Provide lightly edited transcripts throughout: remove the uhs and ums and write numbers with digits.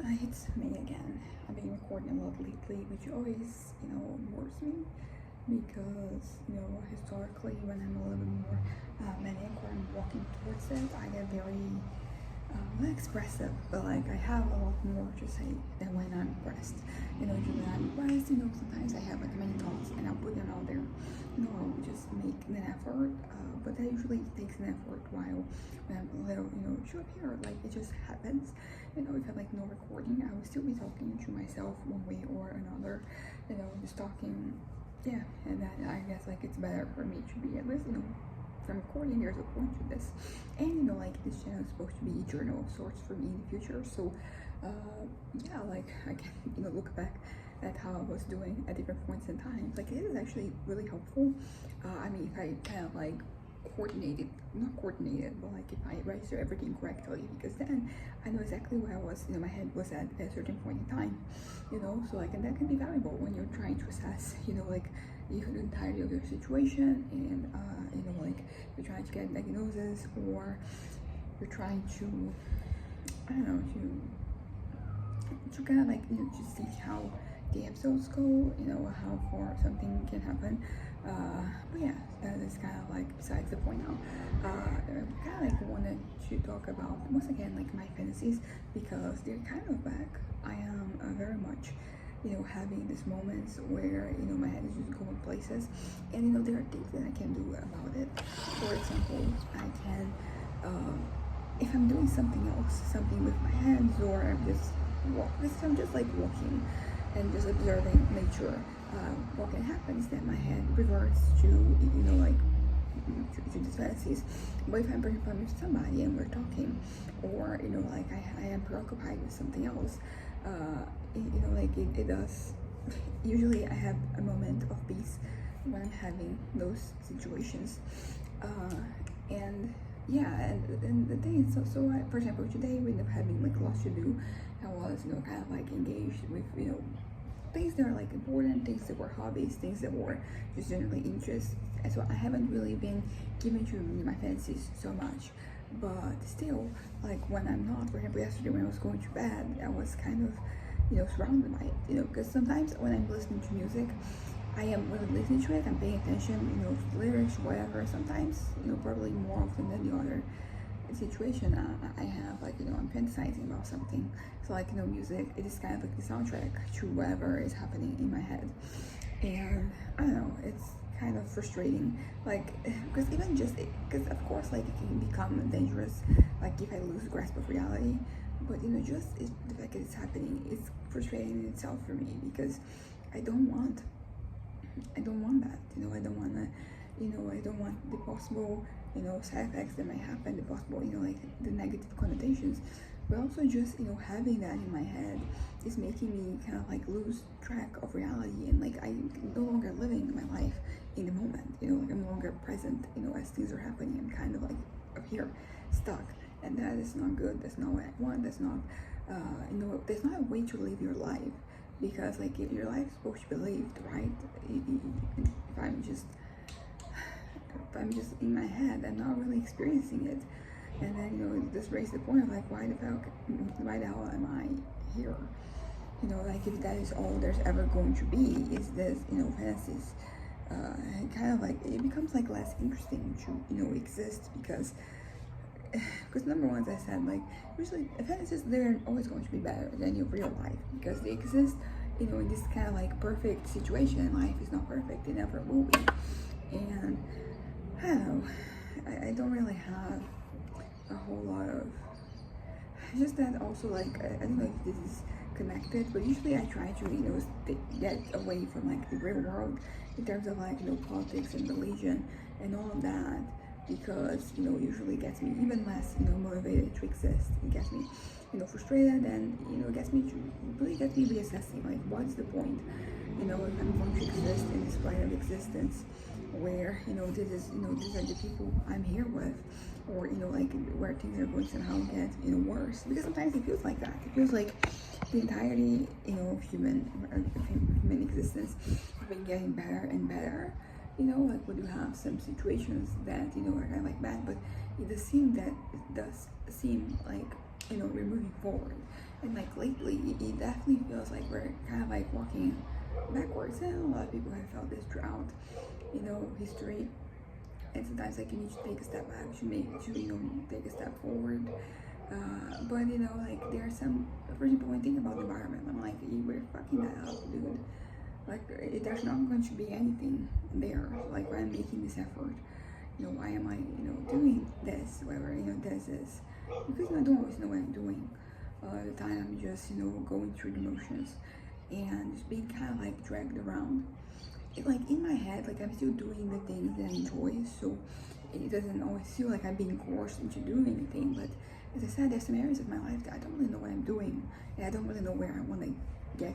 It's me again. I've been recording a lot lately, which always, bores me because, historically, when I'm a little bit more manic or I'm walking towards it, I get very not expressive, but like I have a lot more to say than when I'm depressed. Usually when I'm depressed, sometimes I have like many thoughts and I'll put them out there. I'll just make an effort, but that usually takes an effort while when I'm a little, short here, like it just happens. If I'm like no recording, I will still be talking to myself one way or another, just talking, yeah, and then I guess like it's better for me to be at least, from recording. There's a point to this, and like this channel is supposed to be a journal of sorts for me in the future, so yeah, like I can look back at how I was doing at different points in time. Like it is actually really helpful. I mean, if I kind of like not coordinated, but like if I register everything correctly, because then I know exactly where I was, my head was at a certain point in time, so like, and that can be valuable when you're trying to assess, like the entirety of your situation, and like you're trying to get a diagnosis, or you're trying to, I don't know, to kind of like, to see how the episodes go, how far something can happen. But yeah, that is kind of like besides the point now. I kind of like wanted to talk about once again like my fantasies, because they're kind of back. I am very much having these moments where my head is just going places, and there are things that I can do about it. For example, I can if I'm doing something else, something with my hands, or I'm just like walking and just observing nature, what can happen is that my head reverts to like to these fantasies. But if I'm with somebody and we're talking, or like I am preoccupied with something else, like it does. Usually I have a moment of peace when I'm having those situations, and yeah, and the thing is, so I, for example, today we ended up having like lots to do. I was kind of like engaged with things that are like important, things that were hobbies, things that were just generally interests. And so I haven't really been given to my fantasies so much, but still, like when I'm not, for example, yesterday when I was going to bed, I was kind of surrounded by it, because sometimes when I'm listening to music, I am really listening to it, I'm paying attention, to the lyrics, whatever. Sometimes, probably more often than the other situation, I have like, I'm fantasizing about something. So like, music, it is kind of like the soundtrack to whatever is happening in my head. And I don't know, it's kind of frustrating, like, because even just, because of course, like it can become dangerous, like if I lose grasp of reality. But just the fact that it's happening is frustrating in itself for me, because I don't want that. I don't want to, I don't want the possible, side effects that might happen, the possible, like the negative connotations. But also just, having that in my head is making me kind of like lose track of reality, and like I'm no longer living my life in the moment, like I'm no longer present, as things are happening. I'm kind of like up here, stuck, and that is not good. That's not what I want. That's not, there's not a way to live your life. Because like if your life is supposed to be lived, right? If I'm just in my head and not really experiencing it, and then this raises the point of like, why the hell am I here? Like if that is all there's ever going to be, is this fantasies, kind of like it becomes like less interesting to exist, because number one, as I said, like usually fantasies, they're always going to be better than your real life, because they exist in this kind of like perfect situation, and life is not perfect, it never will be. And I don't know, I don't really have a whole lot of, just that also, like I don't know if this is connected, but usually I try to get away from like the real world in terms of like politics and religion and all of that, because usually gets me even less motivated to exist. It gets me frustrated, and it gets me to really get me reassessing like, what's the point, if I'm going to exist in this plane of existence where this is these are the people I'm here with, or like where things are going to somehow get worse, because sometimes it feels like that. It feels like the entirety of human existence has been getting better and better. Like when you have some situations that are kind of like bad, but it does seem like we're moving forward. And like lately, it definitely feels like we're kind of like walking backwards. And a lot of people have felt this throughout, history. And sometimes like you need to take a step back take a step forward. But like there are some, for example, when I think about the environment, I'm like, we're fucking that up, dude. Like there's not going to be anything there. Like why I'm making this effort, why am I, doing this, whatever, this is because I don't always know what I'm doing. A lot of the time I'm just, going through the motions and just being kind of like dragged around. Like in my head, like I'm still doing the things that I enjoy, so it doesn't always feel like I'm being coerced into doing anything. But as I said, there's some areas of my life that I don't really know what I'm doing, and I don't really know where I want to get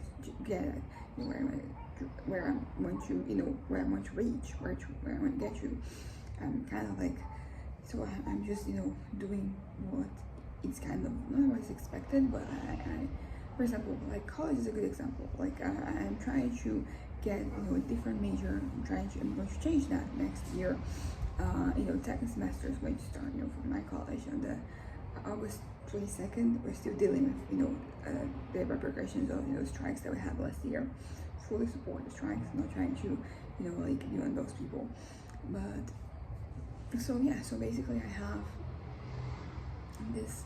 where I want to, where I want to reach, where I want to get to. I'm kind of like, so I'm just, doing what it's kind of not what's expected, but I for example, like college is a good example. Like I'm trying to get, a different major. I'm going to change that next year. Second semester is going to start, for my college on the August 22nd. We're still dealing with, the repercussions of, strikes that we had last year. Fully support the strikes, not trying to, on those people. But, so yeah, so basically I have this,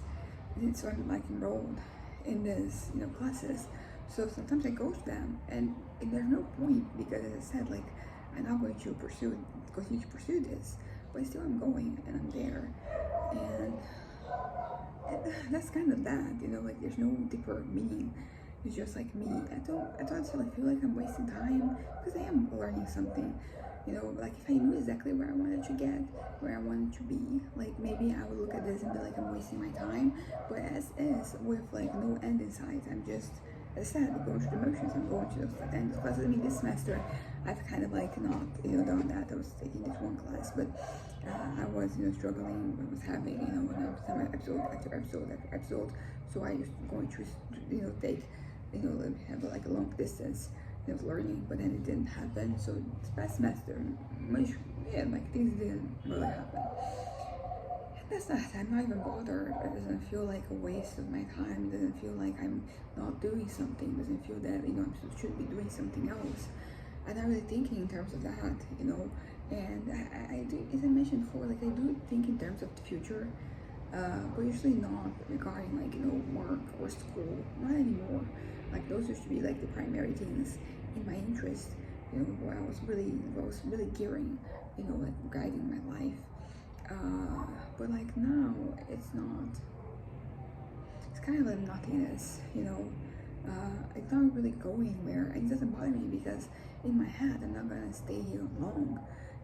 so I'm like enrolled in this, classes. So sometimes I go to them and there's no point because as I said, like I'm not going to continue to pursue this, but still I'm going and I'm there. And that's kind of that, like there's no deeper meaning. It's just like me. I don't necessarily feel like I'm wasting time because I am learning something. Like if I knew exactly where I wanted to get, where I wanted to be, like maybe I would look at this and be like, I'm wasting my time. But as is, with like no end in sight, I'm just, as I said, going through the motions. I'm going to those end classes. I mean, this semester I've kind of like not, done that. I was taking this one class, but I was, struggling. I was having, some episode after episode after episode. So I was going to, take, have like a long distance of learning, but then it didn't happen. So this past semester, like things didn't really happen. And that's not, I'm not even bothered. It doesn't feel like a waste of my time. It doesn't feel like I'm not doing something. It doesn't feel that, I should be doing something else. I'm not really thinking in terms of that, and I do, as I mentioned before, like I do think in terms of the future, but usually not regarding like, work or school, not anymore. Like those used to be like the primary things in my interest, where I was really gearing, like guiding my life. But like now it's not, it's kind of like nothingness, it's not really going anywhere, and it doesn't bother me because in my head I'm not gonna stay here long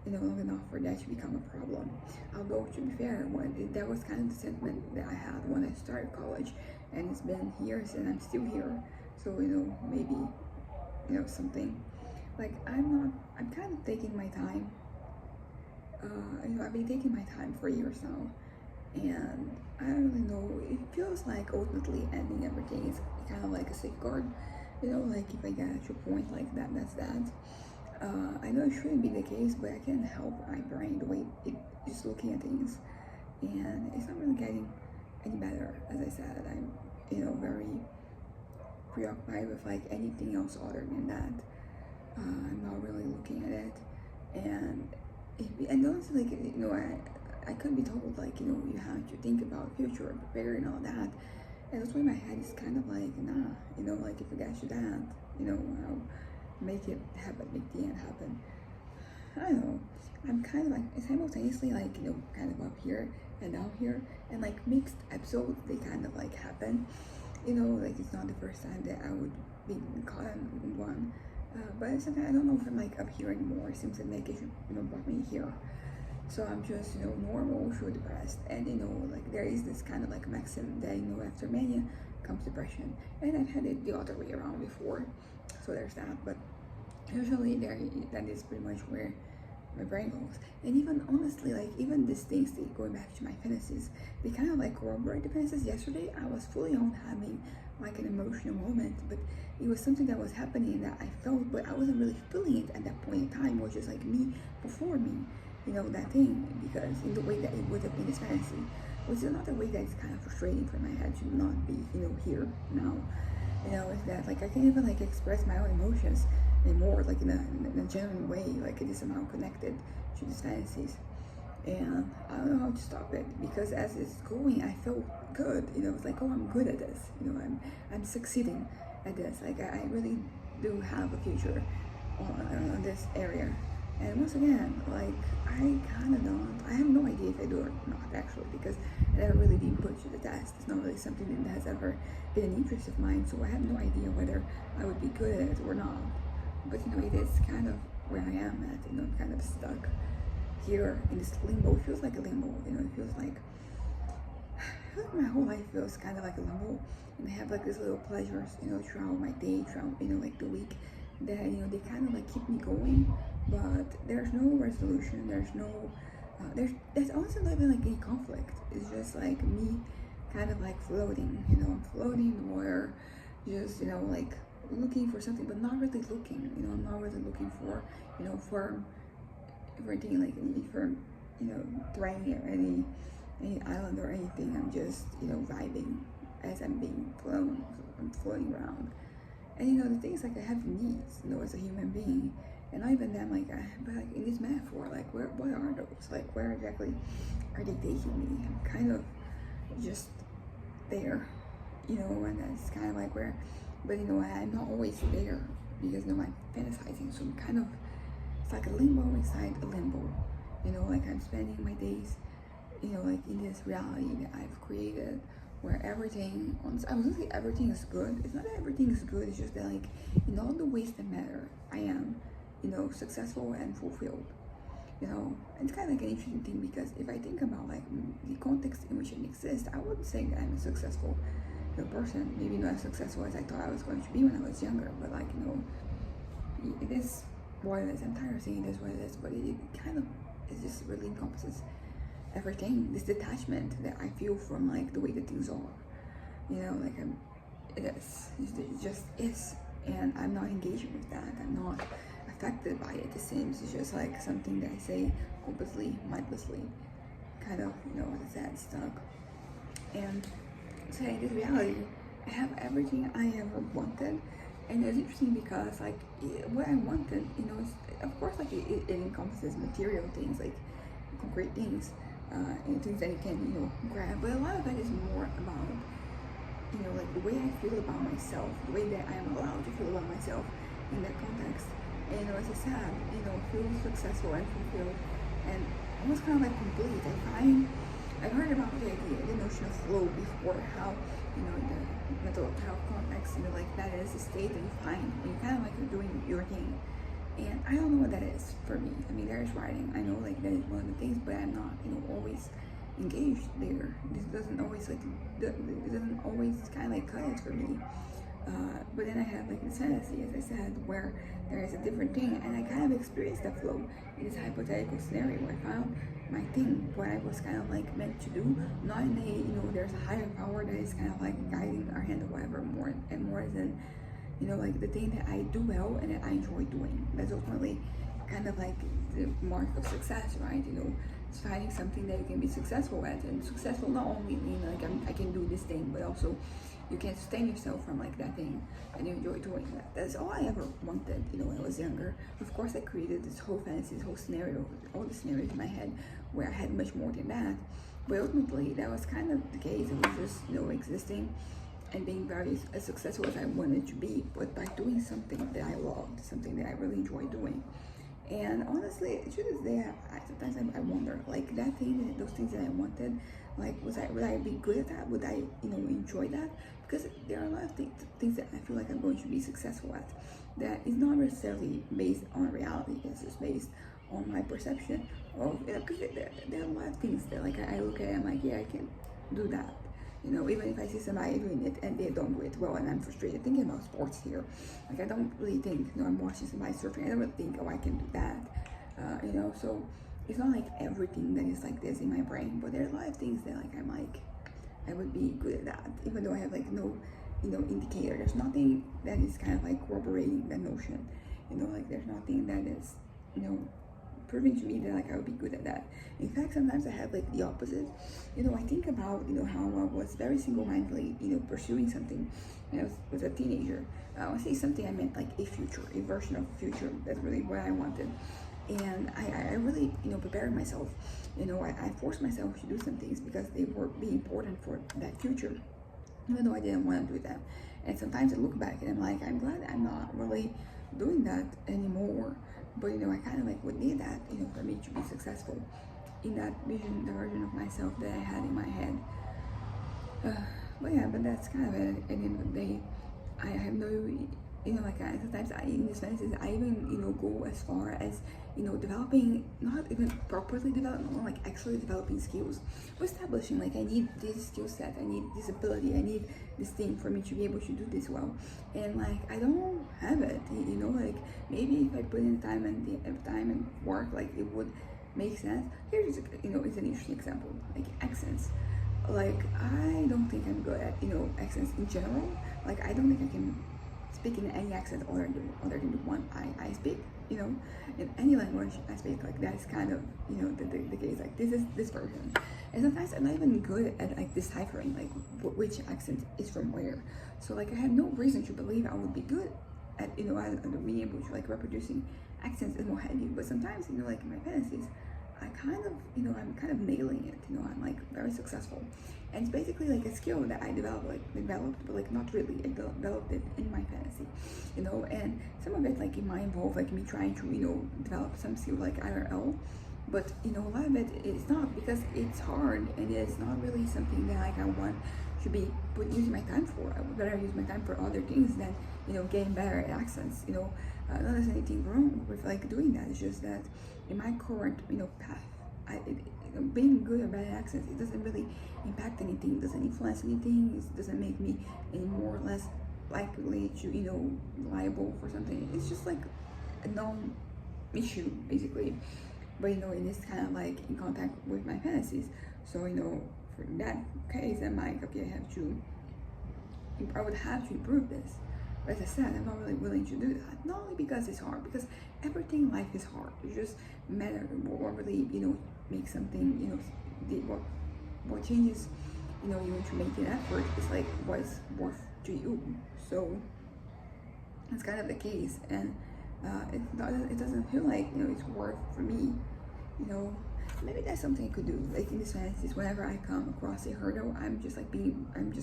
enough for that to become a problem. Although to be fair, that was kind of the sentiment that I had when I started college, and it's been years and I'm still here. So maybe something like I'm kind of taking my time. I've been taking my time for years now, and I don't really know. It feels like ultimately ending everything is kind of like a safeguard. Like if I get to a point like that, that's that. I know it shouldn't be the case, but I can't help my brain the way it is looking at things, and it's not really getting any better. As I said, I'm very preoccupied with like anything else other than that. I'm not really looking at it, and honestly, like I could be told like you have to think about the future, prepare and all that, and that's why my head is kind of like nah, like if I get to that, I'll make it happen, make the end happen. I don't know. I'm kind of like simultaneously like kind of up here and down here, and like mixed episodes. They kind of like happen. Like it's not the first time that I would be caught in one. But sometimes I don't know if I'm like up here anymore. It seems that medication brought me here. So I'm just normal, sure depressed, and like there is this kind of like maxim that after mania comes depression, and I've had it the other way around before. So there's that, but usually that is pretty much where my brain goes. And even honestly, like even these things, going back to my fantasies, they kind of like corroborate the fantasies. Yesterday I was fully on having like an emotional moment, but it was something that was happening that I felt, but I wasn't really feeling it at that point in time, which is like me before me, that thing, because in the way that it would have been this fantasy. which is another way that it's kind of frustrating for my head to not be, here now. Is that like I can't even like express my own emotions anymore, like in a genuine way, like it is somehow connected to these fantasies. And I don't know how to stop it, because as it's going, I feel good. It's like, oh, I'm good at this. I'm succeeding at this. Like I really do have a future on this area. And once again, like I kind of don't. I have no idea if I do or not, actually, because I never really been put to the test. It's not really something that has ever been an interest of mine. So I have no idea whether I would be good at it or not. But it is kind of where I am at. I'm kind of stuck here in this limbo. It feels like a limbo. It feels like my whole life feels kind of like a limbo. And I have like these little pleasures, throughout my day, throughout like the week, that they kind of like keep me going. But there's no resolution. There's no there's also not even like any conflict. It's just like me kind of like floating. I'm floating in the water, just like looking for something, but not really looking. I'm not really looking for firm everything, like any firm terrain or any island or anything. I'm just vibing as I'm being flown. I'm floating around. And the thing is, like, I have needs, as a human being. And not even them, but like in this metaphor, like what are those? Like where exactly are they taking me? I'm kind of just there, and that's kind of like where, but I'm not always there, because I'm fantasizing. So I'm kind of, it's like a limbo inside a limbo, like I'm spending my days, like in this reality that I've created, where everything, I was gonna say everything is good. It's not that everything is good, it's just that like in all the ways that matter, I am, successful and fulfilled. It's kind of like an interesting thing, because if I think about like the context in which it exists, I wouldn't say that I'm a successful person. Maybe not as successful as I thought I was going to be when I was younger, but like it is what it is. I'm tired of saying it is what it is, but it kind of, it just really encompasses everything. This detachment that I feel from like the way that things are, like it is. It just is, and I'm not engaging with that. I'm not affected by it. It seems it's just like something that I say hopelessly, mindlessly, kind of, as I said, stuck. And so in this reality, I have everything I ever wanted. And it's interesting because like what I wanted, is, of course, like it encompasses material things, like concrete things, and things that you can, grab. But a lot of it is more about, like the way I feel about myself, the way that I am allowed to feel about myself in that context. And as I said, feel successful and fulfilled, and almost kind of like complete. I've heard about the notion of flow before, how in the mental health context, like that is a state that you find when you kind of like are doing your thing. And I don't know what that is for me. I mean, there is writing. I know like that is one of the things, but I'm not always engaged there. This doesn't always like it doesn't always kind of like cut it for me. But then I have like this fantasy, as I said, where there is a different thing, and I kind of experienced that flow in this hypothetical scenario where I found my thing, what I was kind of like meant to do, not in a there's a higher power that is kind of like guiding our hand or whatever, more than like the thing that I do well and that I enjoy doing. That's ultimately kind of like the mark of success, right? It's finding something that you can be successful at, and successful not only like I can do this thing, but also you can sustain yourself from like that thing and you enjoy doing that. That's all I ever wanted, when I was younger. Of course, I created this whole fantasy, this whole scenario, all the scenarios in my head where I had much more than that. But ultimately, that was kind of the case. It was just, existing and being very as successful as I wanted to be, but by doing something that I loved, something that I really enjoyed doing. And honestly, the truth is that sometimes I wonder, like that thing, those things that I wanted, like would I be good at that? Would I, enjoy that? Because there are a lot of things that I feel like I'm going to be successful at that is not necessarily based on reality. It's just based on my perception of, because there are a lot of things that like I look at and I'm like, yeah, I can do that. Even if I see somebody doing it and they don't do it well, and I'm frustrated thinking about sports here. Like I don't really think, I'm watching somebody surfing, I don't really think, oh, I can do that. So it's not like everything that is like this in my brain, but there are a lot of things that like I would be good at that, even though I have like no, indicator. There's nothing that is kind of like corroborating that notion. Like there's nothing that is, proving to me that like I would be good at that. In fact, sometimes I have like the opposite. I think about how I was very single-mindedly pursuing something when I was a teenager. When I say something, I meant like a future, a version of the future. That's really what I wanted. And I really prepared myself. I forced myself to do some things because they were be important for that future, even though I didn't want to do that. And sometimes I look back and I'm like, I'm glad I'm not really doing that anymore. But I kind of like would need that for me to be successful in that vision, the version of myself that I had in my head. But yeah, but that's kind of it. At the end of the day, I have no, sometimes in these fantasies, I even, go as far as, developing, not even properly developing, not like actually developing skills, but establishing, like, I need this skill set, I need this ability, I need this thing for me to be able to do this well. And, like, I don't have it, like, maybe if I put in time and work, like, it would make sense. Here's, it's an interesting example, like, accents. Like, I don't think I'm good at, accents in general. Like, I don't think I can speak in any accent other than the one I speak, in any language I speak. Like, that's kind of, the case. Like, this is this version. And sometimes I'm not even good at, like, deciphering, like, which accent is from where. So, like, I had no reason to believe I would be good at, at being able to, like, reproducing accents and what have you. But sometimes, like, in my fantasies, I kind of, I'm kind of nailing it, I'm like very successful. And it's basically like a skill that I developed, but like not really. I developed it in my fantasy, and some of it like it might involve like me trying to, develop some skill like IRL, but a lot of it is not, because it's hard and it's not really something that like I want to be using my time for. I would rather use my time for other things than, getting better at accents, not there's anything wrong with like doing that. It's just that in my current, path, being good at bad accents, it doesn't really impact anything, it doesn't influence anything, it doesn't make me any more or less likely to, liable for something. It's just like a non-issue, basically. But, it is kind of like in contact with my fantasies. So, for that case, I'm like, okay, I would have to improve this. But as I said, I'm not really willing to do that. Not only because it's hard, because everything in life is hard. It just matters what really, makes something, what changes, you to make an effort is like what's worth to you. So it's kind of the case, and it doesn't feel like it's worth for me. Maybe that's something I could do. Like in this fantasies, whenever I come across a hurdle, I'm just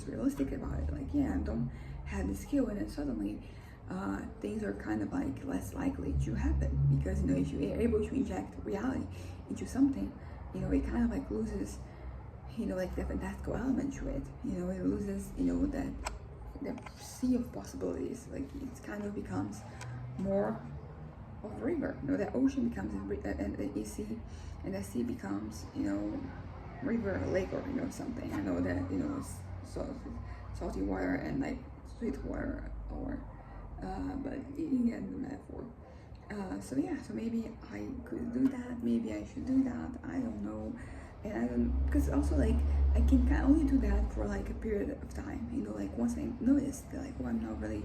realistic about it. Like, yeah, I don't have the skill, and then suddenly things are kind of like less likely to happen, because if you are able to inject reality into something, it kind of like loses like the fantastical element to it. It loses that sea of possibilities. Like, it kind of becomes more of a river. That ocean becomes a sea, and that sea becomes river, lake, or something. I know that it's salty water and like sweet water, or but you get the metaphor. So yeah, so maybe I could do that, maybe I should do that, I don't know. And I don't, because also like I can only do that for like a period of time, like once I notice that like, oh, I'm not really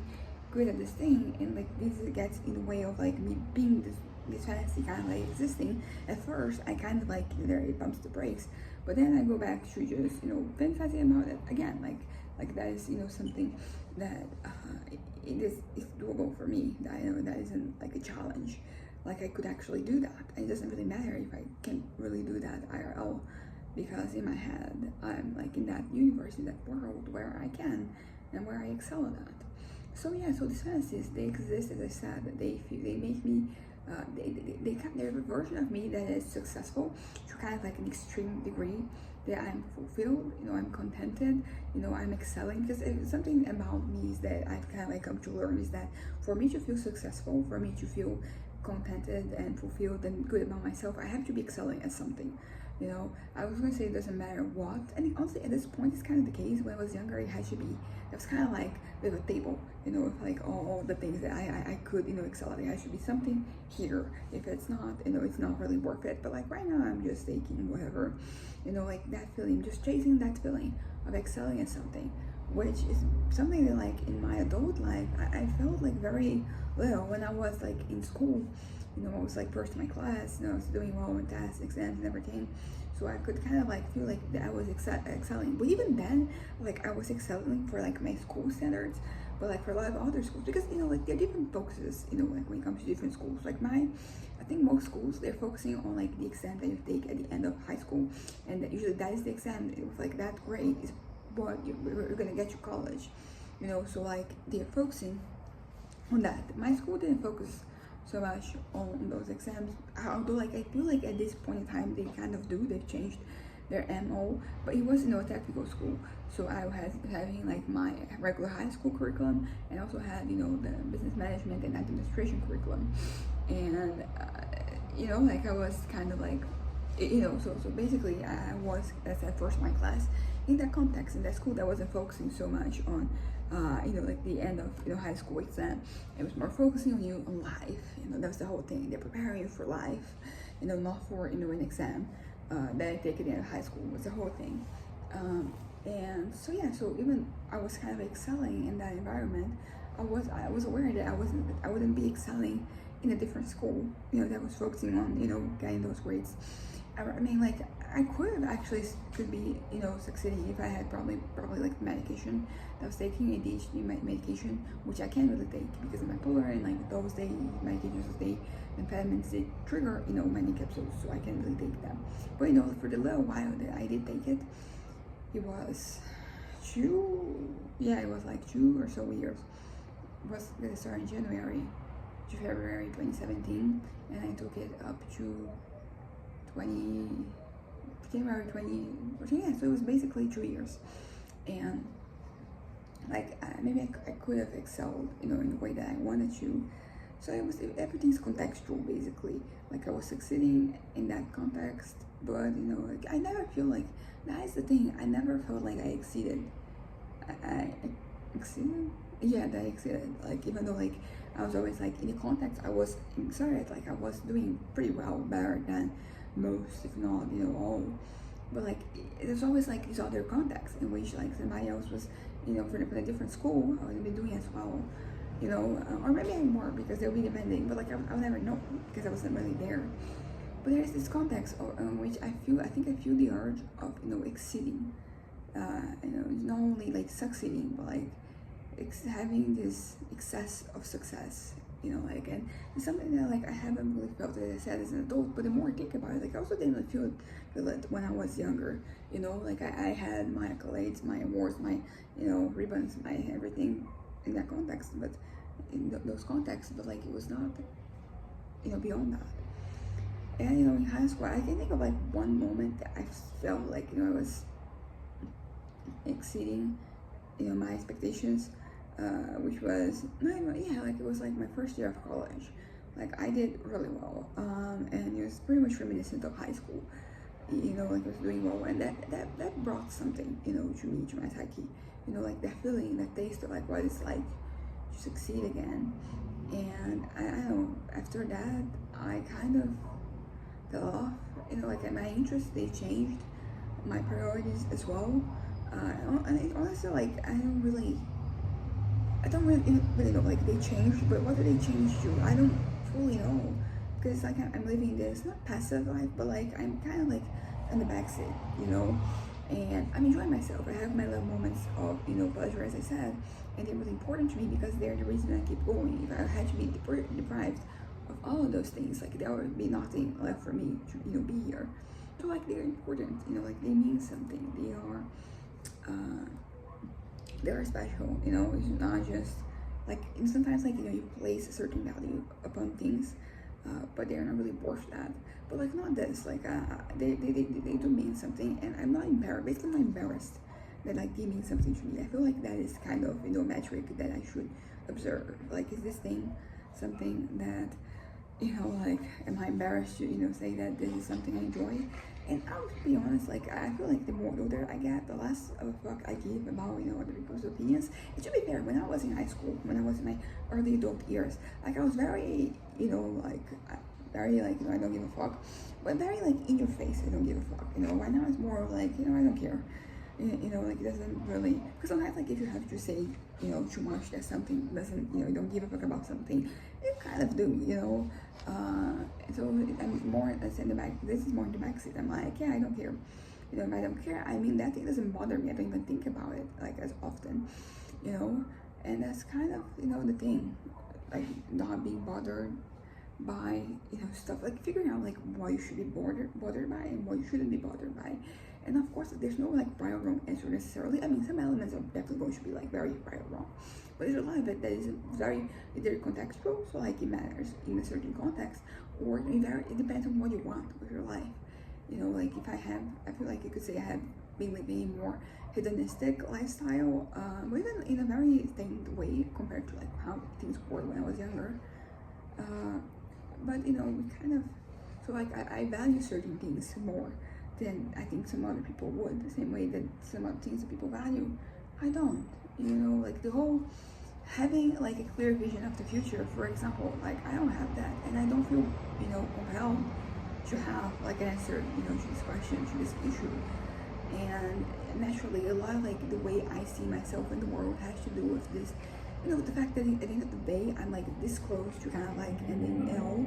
good at this thing, and like this gets in the way of like me being this fantasy kind of like existing. At first I kind of like it bumps the brakes, but then I go back to just fantasy about it again. Like that is something that it's doable for me. That I know that isn't like a challenge. Like, I could actually do that. It doesn't really matter if I can't really do that IRL, because in my head I'm like in that universe, in that world where I can and where I excel at that. So yeah, so these fantasies, they exist, as I said. They make me they're a version of me that is successful to kind of like an extreme degree, that I'm fulfilled, I'm contented, I'm excelling. Because something about me is that I've kind of like come to learn is that for me to feel successful, for me to feel contented and fulfilled and good about myself, I have to be excelling at something. I was gonna say it doesn't matter what, and honestly at this point it's kind of the case. When I was younger, it had to be, it was kind of like with a table, with like all the things that I could excel at. It has to be something here. If it's not, it's not really worth it. But like right now, I'm just taking whatever, like that feeling, just chasing that feeling of excelling at something, which is something that like in my adult life I felt like very little when I was like in school. I was like first in my class, I was doing well in tests, exams, and everything. So I could kind of like feel like that I was excelling. But even then, like I was excelling for like my school standards, but like for a lot of other schools, because like there are different focuses, like when it comes to different schools. Like I think most schools, they're focusing on like the exam that you take at the end of high school, and that usually that is the exam with like that grade is what you're gonna get to college. So like they're focusing on that. My school didn't focus so much on those exams, although like I feel like at this point in time they kind of do. They've changed their MO, but it was a technical school, so I was having like my regular high school curriculum, and also had the business management and administration curriculum. And like I was kind of like so basically I was, as I said, first in my class in that context, in that school that wasn't focusing so much on like the end of high school exam. It was more focusing on you on life. That was the whole thing. They're preparing you for life, not for an exam that I take at the end of high school. Was the whole thing. And so yeah, so even I was kind of excelling in that environment. I was aware that I wouldn't be excelling in a different school, that was focusing on getting those grades. I mean, like I could be succeeding if I had probably like medication that I was taking, ADHD medication, which I can't really take because of bipolar, and like those medications, amphetamines, they trigger many capsules, so I can't really take them. But for the little while that I did take it, it was like 2 or so years. It was gonna start in January to February 2017, and I took it up to January 20, so it was basically 2 years. And like maybe I could have excelled in the way that I wanted to. So everything's contextual basically. Like I was succeeding in that context, but like I never feel like, that is the thing, I never felt like I exceeded. I exceeded? Yeah, that I exceeded. Like even though like I was always like in the context I was excited, like I was doing pretty well, better than most, if not all. But like there's always like these other contexts in which like somebody else was from a different school, I wouldn't be doing as well, or maybe more because they'll be depending, but like I'll never know because I wasn't really there. But there's this context in which I think I feel the urge of exceeding, not only like succeeding, but like having this excess of success, like, and it's something that like I haven't really felt, as I said, as an adult. But the more I think about it, like I also didn't feel it when I was younger, like I had my accolades, my awards, my ribbons, my everything in that context, but in those contexts, but like it was not beyond that. And in high school I can think of like one moment that I felt like I was exceeding my expectations, which was like it was like my first year of college. Like I did really well, and it was pretty much reminiscent of high school. Like I was doing well, and that brought something to me, to my psyche, like that feeling, that taste of like what it's like to succeed again. And I don't know, after that I kind of fell off, like my interests, they changed, my priorities as well. And honestly, like I don't really know, like they changed, but what do they change to? I don't fully know, because like I'm living this not passive life, but like I'm kind of like in the backseat, and I'm enjoying myself. I have my little moments of pleasure, as I said, and they're really important to me because they're the reason I keep going. If I had to be deprived of all of those things, like there would be nothing left for me to be here. So like they're important, like they mean something. They're special, it's not just like, sometimes like you place a certain value upon things, but they're not really worth that. But like not this, like they do mean something, and I'm not embarrassed. Basically, I'm not embarrassed that like they mean something to me. I feel like that is kind of metric that I should observe. Like, is this thing something that like, am I embarrassed to say that this is something I enjoy? And I'll be honest, like I feel like the more older I get, the less of a fuck I give about other people's opinions. And to be fair, when I was in high school, when I was in my early adult years, like I was very very like I don't give a fuck, but very like in your face, I don't give a fuck. Right now it's more like I don't care. you know, like it doesn't really, because sometimes like if you have to say, you know, too much that something doesn't, you know, you don't give a fuck about something, you kind of do, you know. So I'm more, let's say in the back, this is more in the backseat. I'm like, yeah, I don't care. You know, if I don't care, I mean, that thing doesn't bother me. I don't even think about it like as often, you know. And that's kind of, you know, the thing, like not being bothered by, you know, stuff, like figuring out like what you should be bothered by and what you shouldn't be bothered by. And of course there's no like right or wrong answer necessarily. I mean, some elements are definitely going to be like very right or wrong, but there's a lot of it that is very either contextual, so like it matters in a certain context, or it depends on what you want with your life. You know, like if I feel like you could say I have been living a more hedonistic lifestyle, but even in a very tamed way compared to like how things were when I was younger. But you know, we kind of, so like I value certain things more than I think some other people would, the same way that some other things that people value, I don't. You know, like the whole having like a clear vision of the future, for example, like I don't have that, and I don't feel, you know, compelled to have like an answer, you know, to this question, to this issue. And naturally, a lot of like the way I see myself in the world has to do with this, you know, the fact that at the end of the day, I'm like this close to kind of like ending it all.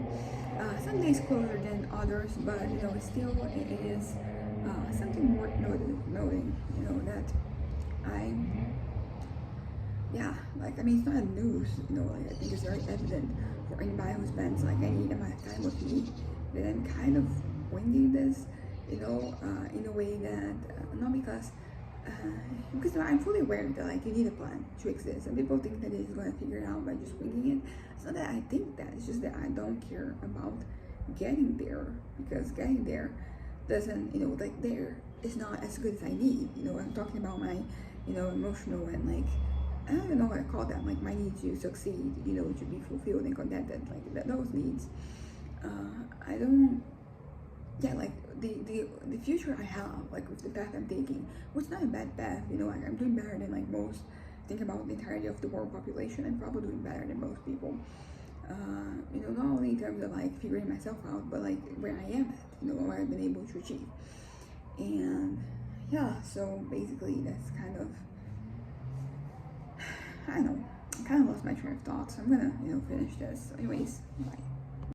Some days closer than others, but you know, it's still, it is something worth noting, you know, that yeah, like, I mean, it's not a news, you know, like, I think it's very evident for anybody who spends like any amount of time with me that I'm kind of winging this, you know, in a way that, not because I'm fully aware that like you need a plan to exist, and people think that it's going to figure it out by just winging it. It's not that I think that, it's just that I don't care about getting there, because getting there doesn't, you know, like there is not as good as I need. You know, I'm talking about my, you know, emotional and like, I don't even know what I call that, like my need to succeed, you know, to be fulfilled and contented, like those needs. I don't, yeah, like the future I have, like with the path I'm taking, which is not a bad path, you know, like I'm doing better than like most. Think about the entirety of the world population, I'm probably doing better than most people. You know, not only in terms of like figuring myself out, but like where I am at, you know, what I've been able to achieve. And yeah, so basically that's kind of, I don't know, I kind of lost my train of thought, so I'm gonna, you know, finish this. Anyways, bye.